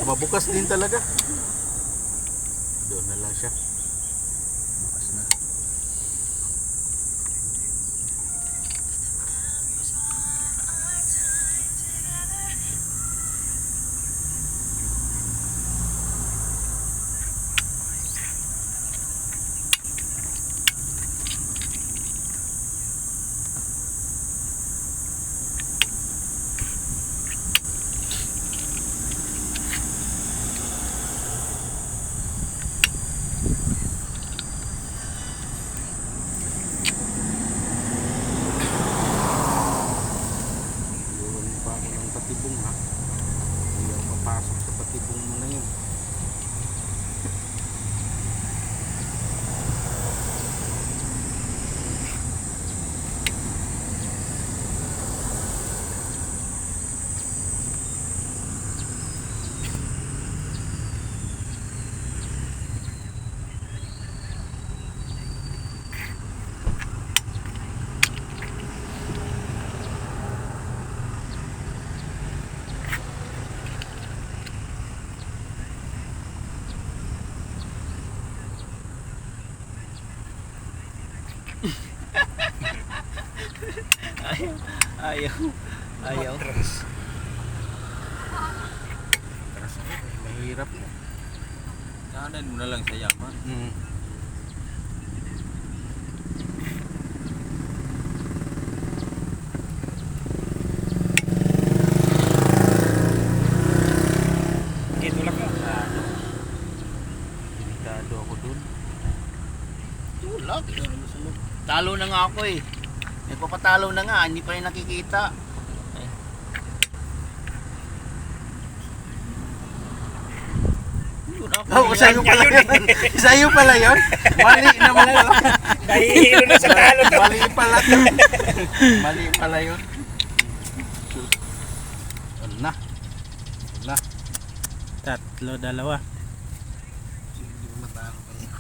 Mabukas din talaga. Doon na lang siya. Bukas na. Iwan pa ako ng patibong ha. Hindi ako papasok sa patibong mo na yun. Ayaw. Ayaw. Atras ako. Mahirap na. Kanan mo na lang sa yaman. Tulak mo. Delikado ako dun. Tulak. Talo na nga ako eh. Nagpapatalo na nga, hindi pa rin nakikita. Oh, sa'yo pala yun. Sa'yo pala yun. Mali naman pala. Nahihilo na sa talo to. Mali pala to. Mali pala yun. Ano na? Ano na? Tatlo, dalawa. Hindi mo matalo pa yun.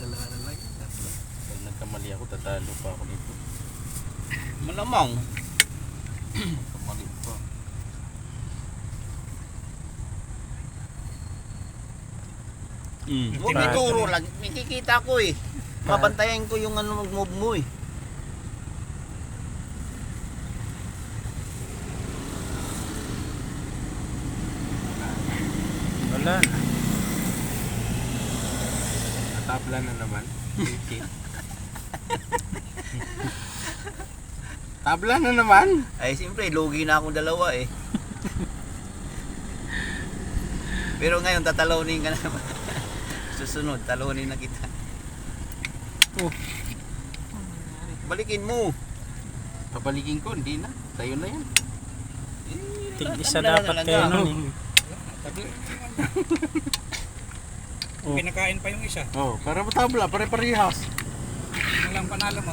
Dalawa na lang. Tatlo. Pag nagkamali ako, tatalo pa ako nito. Malamang. Kamali pa. Huwag ituro lang. Nakikita ko eh. Mabantayan ko yung ano mag-move mo eh. Wala na. Natabla na naman. Tabla na naman. Ay siyempre, lugi na akong dalawa eh. Pero ngayon, tatalonin ka na naman. Susunod, talonin na kita. Oh. Balikin mo. Pabalikin ko, hindi na. Tayo na yan. Tig-isa Tabla na dapat talaga. kayo nun eh. Pinakain pa yung isa. Oh, para matabla, pare-parehas. Yung lang panalo mo.